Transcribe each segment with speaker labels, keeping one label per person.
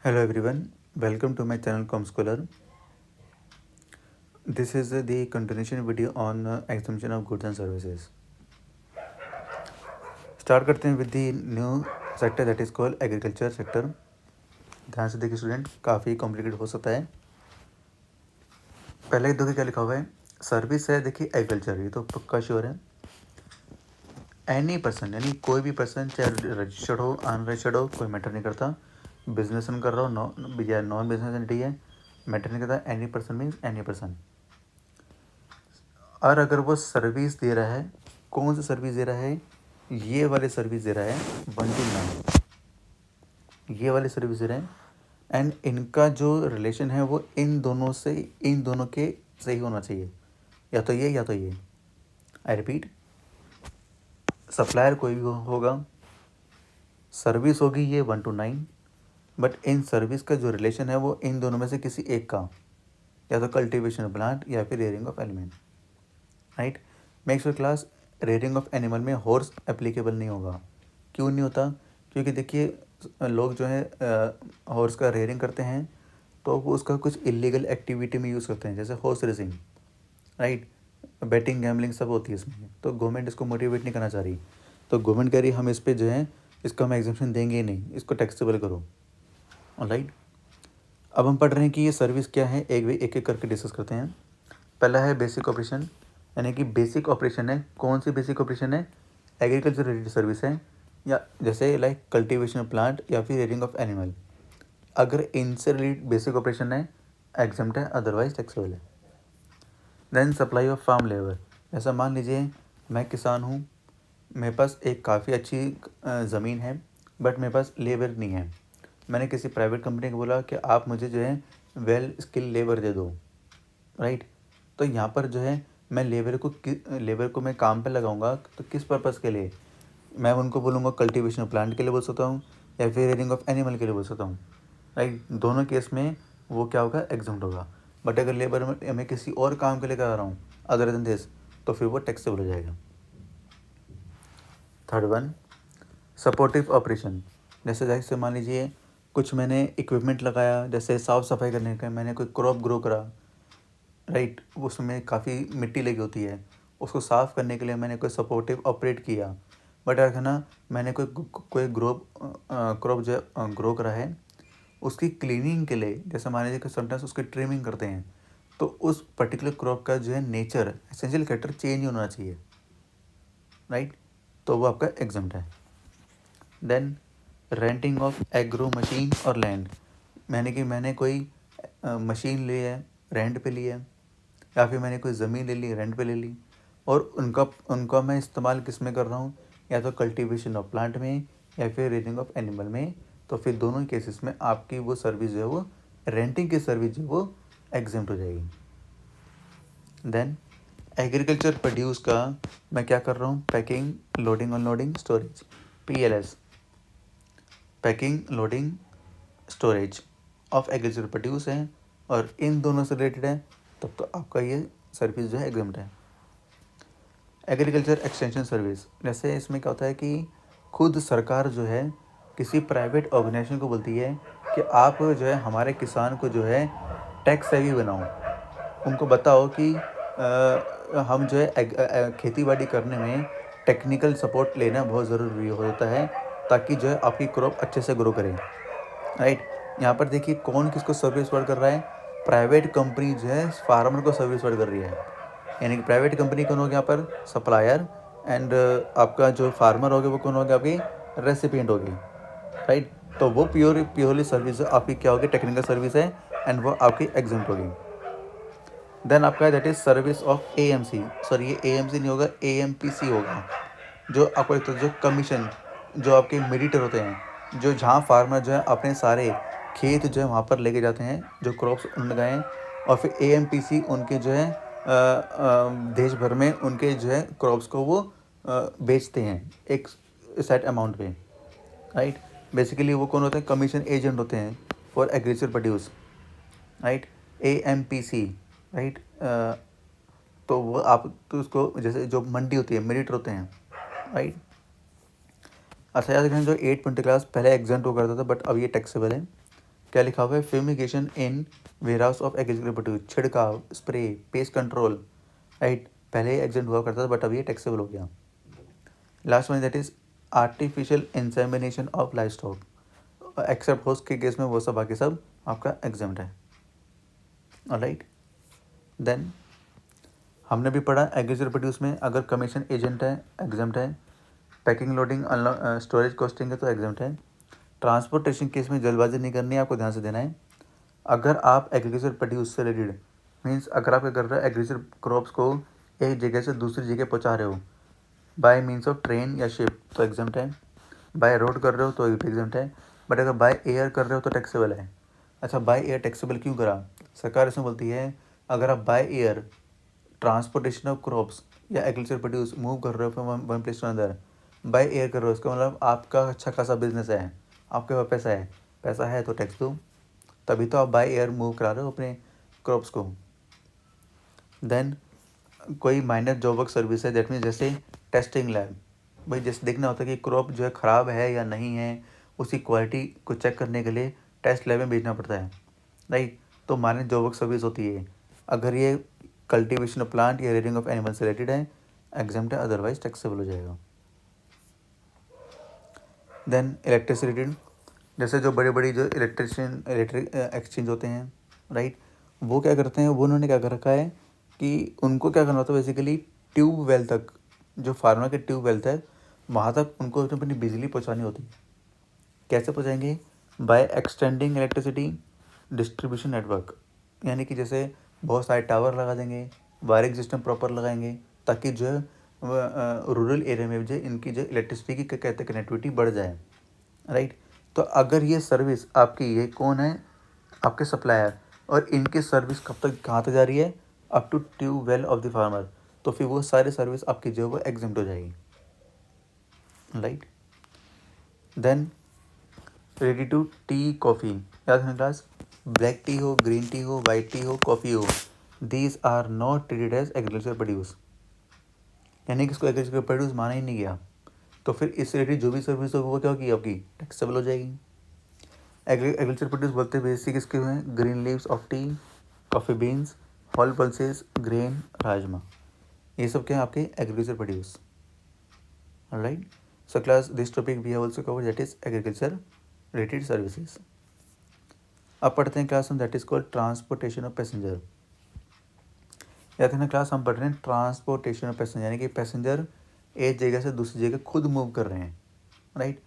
Speaker 1: Hello everyone, welcome to my channel ComScholar. This is the continuation video on exemption of goods and services. Start करते हैं with the new sector that is called agriculture sector. ध्यान से देखिए student, काफ़ी complicated हो सकता है। पहले देखिए क्या लिखा हुआ है, सर्विस है। देखिए एग्रीकल्चर, ये तो पक्का श्योर है। एनी पर्सन यानी कोई भी पर्सन, चाहे रजिस्टर्ड हो अनरजिस्टर्ड हो, कोई मैटर नहीं करता। बिजनेस कर रहा हो या नॉन बिजनेस एंटिटी है, मैटर नहीं करता। Any person means any person. और अगर वो सर्विस दे रहा है, कौन सी सर्विस दे रहा है, ये वाली सर्विस दे रहा है 1 to 9, ये वाली सर्विस दे रहे हैं। एंड इनका जो रिलेशन है वो इन दोनों के सही होना चाहिए, या तो ये या तो ये। आई रिपीट, सप्लायर कोई भी होगा, सर्विस होगी ये 1 to 9, बट इन सर्विस का जो रिलेशन है वो इन दोनों में से किसी एक का, या तो कल्टीवेशन प्लांट या फिर rearing of animal. Right, make sure class, rearing of animal में हॉर्स एप्लीकेबल नहीं होगा। क्यों नहीं होता? क्योंकि देखिए लोग जो है हॉर्स का रेयरिंग करते हैं तो वो उसका कुछ इलीगल एक्टिविटी में यूज़ करते हैं, जैसे horse racing, right, betting gambling सब होती है इसमें। तो गवर्नमेंट इसको मोटिवेट नहीं करना चाह रही, तो गवर्नमेंट कह रही हम इस पर जो है इसका हम एग्जाम्पशन देंगे ही नहीं, इसको टैक्सेबल करो। राइट, अब हम पढ़ रहे हैं कि ये सर्विस क्या है, एक एक करके डिस्कस करते हैं। पहला है बेसिक ऑपरेशन, यानी कि बेसिक ऑपरेशन है। कौन सी बेसिक ऑपरेशन है? एग्रीकल्चर रिलेटेड सर्विस है, या जैसे लाइक कल्टीवेशन प्लांट या फिर रेयरिंग ऑफ एनिमल। अगर इनसे रिलेटेड बेसिक ऑपरेशन है, एग्जम्प्ट है, अदरवाइज टैक्सेबल है। Then supply of farm labour, ऐसा मान लीजिए मैं किसान हूँ, मेरे पास एक काफ़ी अच्छी ज़मीन है, बट मेरे पास लेबर नहीं है। मैंने किसी प्राइवेट कंपनी को बोला कि आप मुझे जो है वेल स्किल लेबर दे दो। राइट, तो यहाँ पर जो है मैं लेबर को मैं काम पे लगाऊंगा तो किस पर्पज़ के लिए? मैं उनको बोलूँगा कल्टीवेशन प्लांट के लिए बोल सकता हूँ, या फिर रेयरिंग ऑफ एनिमल के लिए बोल सकता हूँ। राइट, दोनों केस में वो क्या होगा, एग्जम्प्ट होगा। बट अगर लेबर में मैं किसी और काम के लिए करा रहा हूँ अदर देन दिस, तो फिर वो टैक्सेबल हो जाएगा। Third one, supportive operation. जैसे मान लीजिए कुछ मैंने इक्विपमेंट लगाया, जैसे साफ़ सफाई करने का, मैंने कोई क्रॉप ग्रो करा। राइट, उसमें काफ़ी मिट्टी लगी होती है, उसको साफ़ करने के लिए मैंने कोई सपोर्टिव ऑपरेट किया। बट अगर ना मैंने कोई क्रॉप जो ग्रो करा है, उसकी क्लीनिंग के लिए, जैसे मान लीजिए कि समटाइम्स उसकी ट्रिमिंग करते हैं, तो उस पर्टिकुलर क्रॉप का जो है नेचर, एसेंशियल कैरेक्टर चेंज होना चाहिए। राइट, तो वो आपका एग्जम्प्ट है। Then renting of agro machine और लैंड, मैंने कोई मशीन ली है, रेंट पे ली है, या फिर मैंने कोई ज़मीन ले ली, रेंट पे ले ली, और उनका मैं इस्तेमाल किस में कर रहा हूँ, या तो कल्टीवेशन ऑफ प्लांट में या फिर रेयरिंग ऑफ एनिमल में। तो फिर दोनों केसेस में आपकी वो सर्विस जो है, वो रेंटिंग की सर्विस जो है वो एग्जम्प्ट हो जाएगी। देन एग्रीकल्चर प्रोड्यूस का मैं क्या कर रहा हूँ, packing, loading, unloading, storage, PLS, packing, loading, storage of agriculture produce है, और इन दोनों से रिलेटेड है, तब तो आपका ये सर्विस जो है एग्जम्प्ट है। एग्रीकल्चर एक्सटेंशन सर्विस, जैसे इसमें क्या होता है कि खुद सरकार जो है किसी प्राइवेट ऑर्गेनाइजेशन को बोलती है कि आप जो है हमारे किसान को जो है टैक्स सेवी बनाओ, उनको बताओ कि हम जो है खेती बाड़ी करने में टेक्निकल सपोर्ट लेना बहुत ज़रूरी होता है, ताकि जो है आपकी क्रॉप अच्छे से ग्रो करे। राइट, यहाँ पर देखिए कौन किसको सर्विस प्रोवाइड कर रहा है, प्राइवेट कंपनी जो है फार्मर को सर्विस प्रोवाइड कर रही है। यानी कि प्राइवेट कंपनी कौन हो गया यहाँ पर, सप्लायर, एंड आपका जो फार्मर हो गया वो कौन हो गया, आपकी रेसिपिएंट होगी। राइट, तो वो प्योरली सर्विस आपकी क्या होगी, टेक्निकल सर्विस है, एंड वो आपकी एग्जम्प्ट होगी। देन आपका that is service of AMC, sorry ये AMC नहीं होगा, AMPC होगा। जो आपको एक तो जो कमीशन, जो आपके मेडिटर होते हैं, जो जहाँ फार्मर जो है अपने सारे खेत जो है वहाँ पर लेके जाते हैं जो क्रॉप्स उन्होंने लगाए हैं, और फिर AMPC उनके जो है देश भर में उनके जो है क्रॉप्स को वो बेचते हैं एक सेट अमाउंट पे। राइट, बेसिकली वो कौन होते हैं, कमीशन एजेंट होते हैं for agriculture produce. Right, AMPC। Right, तो वो आप तो उसको, जैसे जो मंडी होती है, मेडिटर होते हैं। राइट, अच्छा याद रखना, जो 8 20 क्लास पहले एग्जाम हो करता था, बट अब ये टैक्सेबल है। क्या लिखा हुआ है, fumigation in warehouse of agriculture produce, छिड़काव, स्प्रे, पेस्ट कंट्रोल, राइट, पहले एग्जेंट हुआ करता था बट अभी ये टैक्सेबल हो गया। Last one that is artificial insemination of livestock, except host के केस में वो सब बाकी सब आपका एग्जाम्ट है। ऑलराइट, देन हमने भी पढ़ा एग्रीकल्चर प्रोड्यूस में अगर कमीशन एजेंट है एग्जाम्ट है, पैकिंग लोडिंग स्टोरेज कॉस्टिंग है तो एग्जाम्ट है। ट्रांसपोर्टेशन केस में जल्दबाजी नहीं करनी है, आपको ध्यान से देना है। अगर आप एग्रीकल्चर प्रोड्यूस से रिलेटेड मीन्स अगर आप क्या कर रहे हो, एग्रीकल्चर क्रॉप्स को एक जगह से दूसरी जगह पहुंचा रहे हो बाय मीन्स ऑफ ट्रेन या शिप तो एग्जाम्ट है, बाय रोड कर रहे हो तो एग्जाम्ट है, बट अगर बाय एयर कर रहे हो तो टैक्सेबल है। अच्छा, बाय एयर टैक्सेबल क्यों करा, सरकार इसमें बोलती है अगर आप by air transportation of crops या एग्रीकल्चर प्रोड्यूस मूव कर रहे हो from one place to another, by air कर रहे हो, इसका मतलब आपका अच्छा खासा बिजनेस है, आपके पास पैसा है तो टैक्स दो, तभी तो आप बाय एयर मूव करा रहे हो अपने क्रॉप्स को। देन कोई माइनर जॉब वर्क सर्विस है, दैट मीन्स जैसे टेस्टिंग लैब, भाई जैसे देखना होता है कि क्रॉप जो है ख़राब है या नहीं है, उसकी क्वालिटी को चेक करने के लिए टेस्ट लैब में भेजना पड़ता है, राइट, तो माइनर जॉब वर्क सर्विस होती है। अगर ये कल्टीवेशन ऑफ प्लांट या रेयरिंग ऑफ एनिमल से रिलेटेड है एग्जाम्ट है, अदरवाइज टैक्सेबल हो जाएगा। देन इलेक्ट्रिसिटी, जैसे जो बड़ी बड़ी जो इलेक्ट्रिक एक्सचेंज होते हैं, राइट, वो क्या करते हैं, वो उन्होंने क्या कर रखा है कि उनको क्या करना होता है बेसिकली, ट्यूबवेल तक, जो फार्मर के ट्यूबवेल तक वहाँ तक उनको अपनी बिजली पहुँचानी होती है। कैसे पहुँचाएंगे, by extending electricity distribution network, यानी कि जैसे बहुत सारे टावर लगा देंगे, वायरिंग सिस्टम प्रॉपर लगाएंगे, ताकि जो है रूरल एरिया में जो इनकी जो इलेक्ट्रिसिटी की कहते कनेक्टिविटी बढ़ जाए, राइट। तो अगर ये सर्विस आपकी, ये कौन है, आपके सप्लायर, और इनकी सर्विस कब तक कहाँ तक जा रही है, up to tubewell of the farmer, तो फिर वो सारी सर्विस आपकी जो है वो एग्जेम्प्ट हो जाएगी, right. Then ready to tea coffee, याद रखना क्लास, ब्लैक टी हो, ग्रीन टी हो, वाइट टी हो, कॉफ़ी हो, these are not treated as agriculture produce, यानी कि इसको एग्रीकल्चर प्रोड्यूस माना ही नहीं गया, तो फिर इससे रिलेटेड जो भी सर्विस होगी वो क्या होगी, आपकी टैक्सेबल हो जाएगी। एग्रीकल्चर प्रोड्यूस बोलते हैं बेसिक इसके हुए green leaves of tea, coffee beans, whole pulses, grain, rajma, ये सब क्या है आपके agriculture produce, right. So class this topic we have also covered, that is agriculture related services. अब पढ़ते हैं क्लास हम, that is called transportation of passenger. याद रखना क्लास, हम पढ़ रहे हैं ट्रांसपोर्टेशन ऑफ पैसेंजर, यानी कि पैसेंजर एक जगह से दूसरी जगह खुद मूव कर रहे हैं, राइट।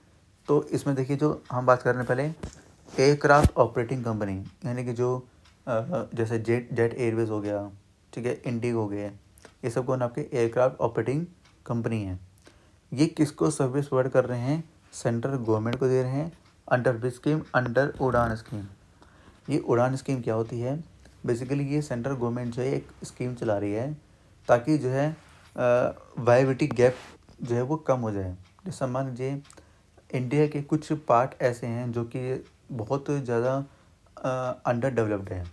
Speaker 1: तो इसमें देखिए जो हम बात कर रहे हैं पहले, एयरक्राफ्ट ऑपरेटिंग कंपनी, यानी कि जो जैसे जेट एयरवेज हो गया, ठीक है, इंडिगो हो गया, ये सब कौन आपके एयरक्राफ्ट ऑपरेटिंग कंपनी है। ये किसको सर्विस प्रोवाइड कर रहे हैं, सेंट्रल गवर्नमेंट को दे रहे हैं, अंडर विच स्कीम, अंडर उड़ान स्कीम। ये उड़ान स्कीम क्या होती है, बेसिकली ये सेंट्रल गवर्नमेंट जो है एक स्कीम चला रही है ताकि जो है वायबिलिटी गैप जो है वो कम हो जाए। जैसे मान लीजिए इंडिया के कुछ पार्ट ऐसे हैं जो कि बहुत ज़्यादा अंडर डेवलप्ड है।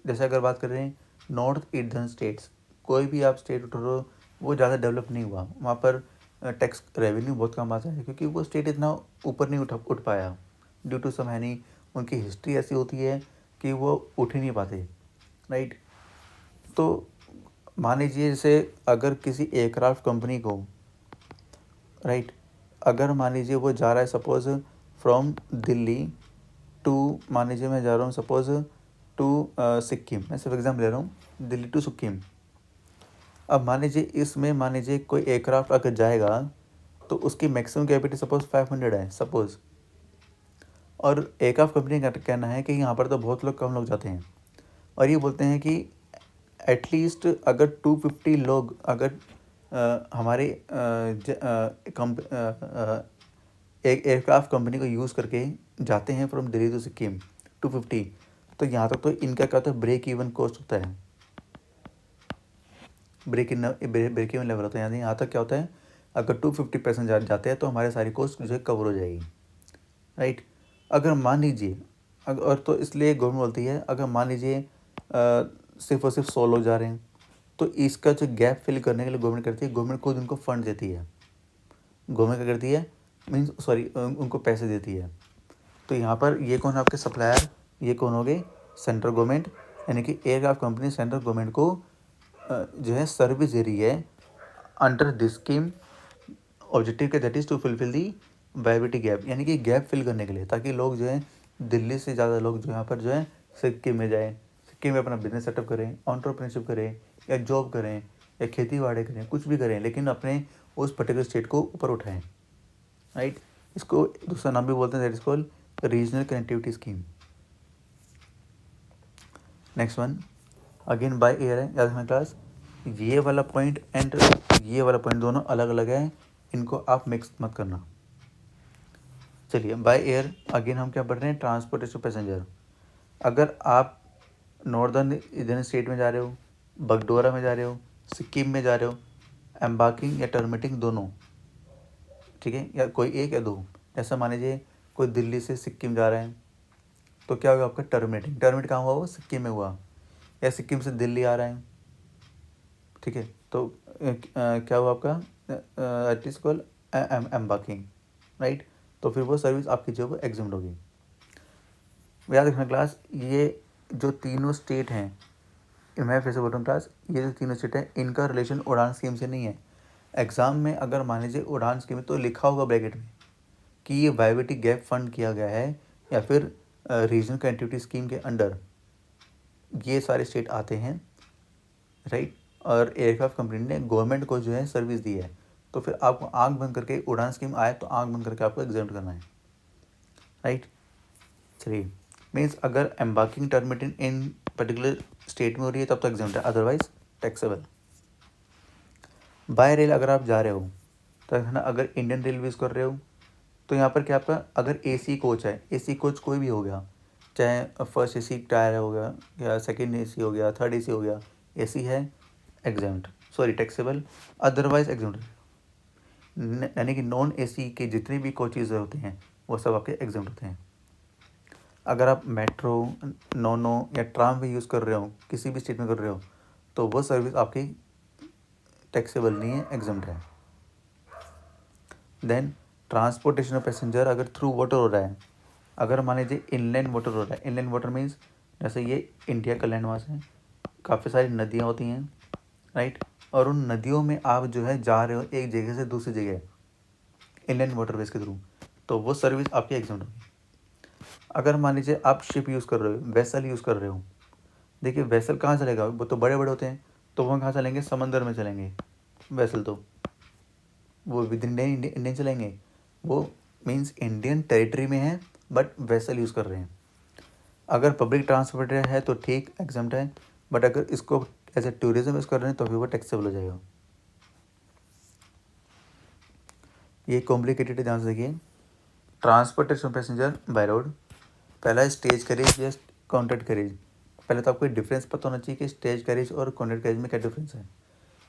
Speaker 1: जैसे अगर बात कर रहे हैं नॉर्थ ईस्टर्न स्टेट्स, कोई भी आप स्टेट उठा लो वो ज़्यादा डेवलप नहीं हुआ, वहाँ पर टैक्स रेवेन्यू बहुत कम आता है क्योंकि वो स्टेट इतना ऊपर नहीं उठ पाया ड्यू टू सम हैनी, उनकी हिस्ट्री ऐसी होती है कि वो उठ ही नहीं पाते, राइट। तो मान लीजिए जैसे अगर किसी एयरक्राफ्ट कंपनी को, राइट, अगर मान लीजिए वो जा रहा है सपोज़ फ्रॉम दिल्ली टू, मान लीजिए मैं जा रहा हूँ सपोज़ टू सिक्किम, मैं सिर्फ एग्जाम्पल ले रहा हूँ, दिल्ली टू सिक्किम। अब मान लीजिए इसमें मान लीजिए कोई एयरक्राफ्ट अगर जाएगा तो उसकी मैक्सिमम कैपेसिटी सपोज़ 500 है सपोज़, और एयरक्राफ्ट कंपनी का कहना है कि यहाँ पर तो बहुत लोग कम लोग जाते हैं, और ये बोलते हैं कि एटलीस्ट अगर 250 लोग अगर हमारे एक एयरक्राफ्ट कंपनी को यूज़ करके जाते हैं फ्रॉम दिल्ली टू सिक्किम 250, तो यहाँ तक तो इनका क्या होता है, ब्रेक इवन कॉस्ट होता है, ब्रेक इवन लेवल होता है, यानी यहाँ तक क्या होता है, अगर 250 पैसेंजर जाते हैं तो हमारे सारी कॉस्ट जो है कवर हो जाएगी, राइट। अगर मान लीजिए और तो इसलिए गवर्नमेंट बोलती है अगर मान लीजिए सिर्फ और सिर्फ 100 लोग जा रहे हैं तो इसका जो गैप फिल करने के लिए गवर्नमेंट करती है, गवर्नमेंट खुद उनको फंड देती है, गवर्नमेंट क्या करती है मीन्स सॉरी उनको पैसे देती है, तो यहाँ पर ये कौन है आपके सप्लायर, ये कौन हो गए सेंट्रल गवर्नमेंट, यानी कि एयरक्राफ्ट कंपनी सेंट्रल गवर्नमेंट को जो है सर्विस दे रही है अंडर दिस स्कीम। ऑब्जेक्टिव के that is to fulfil the viability gap, यानी कि गैप फिल करने के लिए, ताकि लोग जो है दिल्ली से ज़्यादा लोग जो यहाँ पर जो है सिक्किम में जाएँ, सिक्किम में अपना बिजनेस सेटअप करें, एंटरप्रेन्योरशिप करें या जॉब करें या खेती बाड़ी करें, कुछ भी करें, लेकिन अपने उस पर्टिकुलर स्टेट को ऊपर उठाएं, राइट। इसको दूसरा नाम भी बोलते हैं, that is called regional connectivity scheme. Next one again by air है, याद रखना क्लास, ये वाला पॉइंट एंड ये वाला पॉइंट दोनों अलग अलग है, इनको आप मिक्स मत करना। चलिए बाय एयर अगेन हम क्या पढ़ रहे हैं, ट्रांसपोर्टेशन पैसेंजर। अगर आप नॉर्दर्न इधर स्टेट में जा रहे हो, बगडोरा में जा रहे हो, सिक्किम में जा रहे हो, एम्बार्किंग या टर्मिटिंग दोनों, ठीक है, या कोई एक या दो, ऐसा मान लीजिए कोई दिल्ली से सिक्किम जा रहा है तो क्या होगा आपका टर्मिनेटिंग, टर्मिनेट कहाँ हुआ, वो सिक्किम में हुआ, या सिक्किम से दिल्ली आ रहा है, ठीक है, तो क्या हुआ आपका it is called embarking, right. तो फिर वो सर्विस आपकी जो है एग्जाम होगी। याद रखना क्लास, ये जो तीनों स्टेट हैं, मैं फिर से बोल रहा हूँ क्लास, ये जो तीनों स्टेट हैं इनका रिलेशन उड़ान स्कीम से नहीं है। एग्ज़ाम में अगर मान लीजिए उड़ान स्कीम तो लिखा होगा ब्रैकेट में कि ये वायबिलिटी गैप फंड किया गया है या फिर रीजनल कनेक्टिविटी स्कीम के अंडर ये सारे स्टेट आते हैं, राइट। और एयरक्राफ्ट कंपनी ने गवर्नमेंट को जो है सर्विस दी है, तो फिर आपको आंख बंद करके उड़ान स्कीम आए तो आंख बंद करके आपको एग्जाम करना है, राइट। चलिए मीन्स अगर एम्बार्किंग टर्मिनेटिंग इन पर्टिकुलर स्टेट में हो रही है तब तो एग्जाम है, अदरवाइज टैक्सेबल। बाय रेल अगर आप जा रहे हो तो है ना, अगर इंडियन रेलवे कर रहे हो तो यहाँ पर क्या आपका अगर एसी कोच है, एसी कोच कोई भी हो गया, चाहे फर्स्ट एसी टायर हो गया या सेकंड एसी हो गया, थर्ड एसी हो गया, एसी है examined, sorry taxable, otherwise examined, यानी कि नॉन एसी के जितने भी कोचेज होते हैं वो सब आपके एग्जाम्ड होते हैं। अगर आप मेट्रो, नोनो या ट्राम भी यूज़ कर रहे हो, किसी भी स्टेट में कर रहे हो, तो वो सर्विस आपकी टैक्सेबल नहीं है, एग्जाम्ड है। देन ट्रांसपोर्टेशन ऑफ पैसेंजर अगर थ्रू वाटर हो रहा है, अगर मान लीजिए इनलैंड वाटर हो रहा है, इनलैंड वाटर मीन्स जैसे ये इंडिया का लैंड मास है, काफ़ी सारी नदियाँ होती हैं, राइट, और उन नदियों में आप जो है जा रहे हो एक जगह से दूसरी जगह इनलैंड वाटरवेज के थ्रू, तो वो सर्विस आपकी एग्जाम होगी। अगर मान लीजिए आप शिप यूज़ कर रहे हो, वेसल यूज़ कर रहे हो, देखिए वेसल कहाँ चलेगा, वो तो बड़े बड़े होते हैं, तो वहाँ कहाँ चलेंगे, समंदर में चलेंगे वेसल, तो वो विद इंडियन चलेंगे, वो मीन्स इंडियन टेरिटरी में है बट वेसल यूज़ कर रहे हैं। अगर पब्लिक ट्रांसपोर्ट है तो ठीक एग्जाम्प्ट है, बट अगर इसको एज ए टूरिज्म यूज़ कर रहे हैं तो फिर वो टैक्सेबल हो जाएगा। ये कॉम्प्लिकेटेड है, ध्यान से देखिए। ट्रांसपोर्टेशन पैसेंजर बाय रोड, पहला स्टेज कैरेज या कॉन्ट्रैक्ट कैरेज। पहले तो आपको डिफरेंस पता होना चाहिए कि स्टेज कैरेज और कॉन्ट्रैक्ट कैरेज में क्या डिफरेंस है।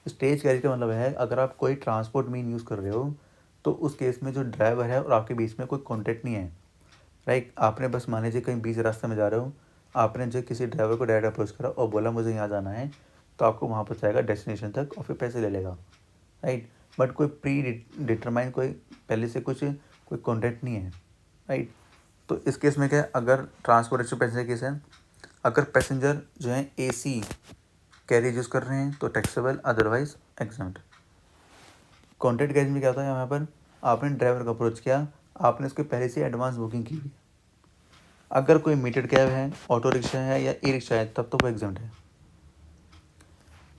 Speaker 1: स्टेज कैरेज का मतलब है अगर आप कोई ट्रांसपोर्ट मीन यूज़ कर रहे हो तो उस केस में जो ड्राइवर है और आपके बीच में कोई कॉन्टैक्ट नहीं है, राइट। आपने बस मान लीजिए कहीं बीच रास्ते में जा रहे हो, आपने जो किसी ड्राइवर को डायरेक्ट अप्रोच करा और बोला मुझे यहाँ जाना है, तो आपको वहाँ पर जाएगा डेस्टिनेशन तक और फिर पैसे ले लेगा, राइट। बट कोई प्री डिटरमाइन कोई पहले से कुछ कोई कॉन्टैक्ट नहीं है, राइट। तो इस केस में क्या है, अगर ट्रांसपोर्टेशन पैसेंजर केस है, अगर पैसेंजर जो है एसी कैरेज यूज़ कर रहे हैं तो taxable, otherwise exempt. Contract carriage में क्या होता है, यहाँ पर आपने ड्राइवर को अप्रोच किया, आपने उसके पहले से एडवांस बुकिंग की हुई। अगर कोई मीटर्ड कैब है, ऑटो रिक्शा है या ई रिक्शा है, तब तो वो एग्जाम्प्ट है।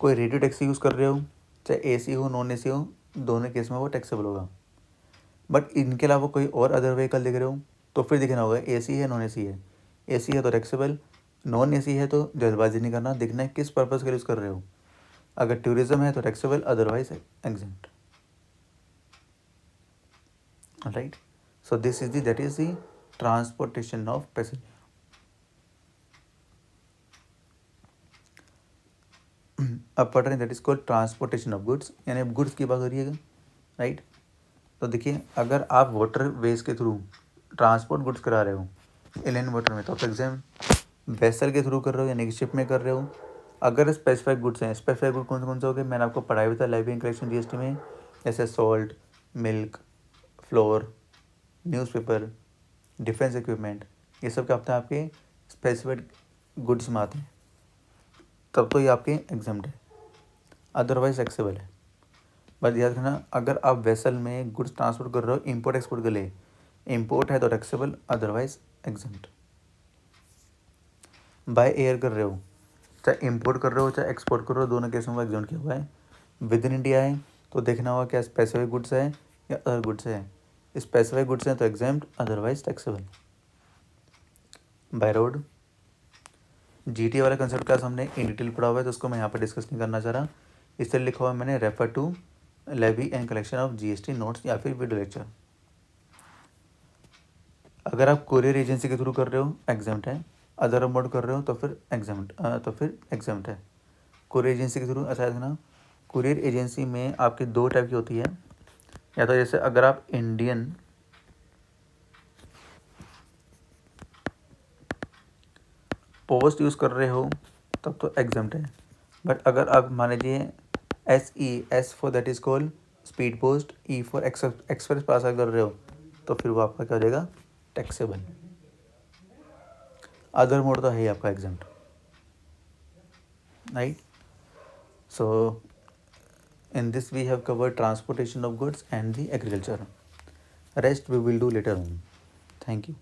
Speaker 1: कोई रेडियो टैक्सी यूज़ कर रहे हो, चाहे एसी हो नॉन एसी हो, दोनों केस में वो टैक्सेबल होगा। बट इनके अलावा कोई और अदर व्हीकल देख रहे हो तो फिर देखना होगा एसी है नॉन एसी है, एसी है तो टैक्सेबल, नॉन एसी है तो जल्दबाजी नहीं करना, देखना है किस पर्पज़ के लिए यूज़ कर रहे हो। अगर टूरिज्म है तो taxable, otherwise exempt, right. So this is the that is the transportation of passenger. अब पढ़ रहे हैं that is called transportation of goods, यानी अब गुड्स की बात हो रही है, राइट। तो देखिए अगर आप वाटर वेज के थ्रू ट्रांसपोर्ट गुड्स करा रहे हो इनलैंड वाटर में तो आप एग्जाम, वेसल के थ्रू कर रहे हो यानी कि शिप में कर रहे हो। अगर स्पेसिफाइड गुड्स हैं, स्पेसिफाइड गुड कौन से हो गए, मैंने आपको पढ़ाया भी था लाइब्रेरी कलेक्शन जीएसटी में, जैसे salt, milk, floor, newspaper, defence equipment, ये सब क्या होता है आपके स्पेसिफाइड गुड्स में आते हैं, तब तो ये आपके एग्जाम्ड है, अदरवाइज टैक्सेबल है। बस याद रखना, अगर आप वेसल में गुड्स ट्रांसपोर्ट कर रहे हो इंपोर्ट एक्सपोर्ट के लिए, इंपोर्ट है तो taxable, otherwise examined. Bye air कर रहे हो, चाहे इंपोर्ट कर रहे हो चाहे एक्सपोर्ट कर रहे हो, दोनों केसों में एग्जाम्ड किया हुआ है। विद इन इंडिया है तो देखना होगा क्या स्पेसिफिक गुड्स है या अदर गुड्स है। स्पेसिफिक गुड्स हैं तो examined, otherwise taxable. By road, GT वाला कंसेप्ट क्लास हमने इन डिटेल पढ़ा हुआ है, तो उसको मैं यहाँ पर डिस्कस नहीं करना चाह रहा, इसलिए लिखा हुआ है मैंने refer to levy and collection of GST notes या फिर वीडियो लेक्चर। अगर आप कोरियर एजेंसी के थ्रू कर रहे हो एग्जाम्ट है, अदर मोड कर रहे हो तो फिर एग्जाम्ट है। कोरियर एजेंसी के थ्रू अच्छा देखना, कोरियर एजेंसी में आपकी दो टाइप की होती है, या तो जैसे अगर आप इंडियन पोस्ट यूज़ कर रहे हो तब तो एग्जाम्ट है। बट अगर आप मान लीजिए S for that is called speed post, E for express parcel कर रहे हो तो फिर वो आपका क्या हो जाएगा, टैक्सेबल। अदर मोड तो है ही आपका exempt, right. So in this we have covered transportation of goods and the agriculture. Rest we will do later on. Thank you.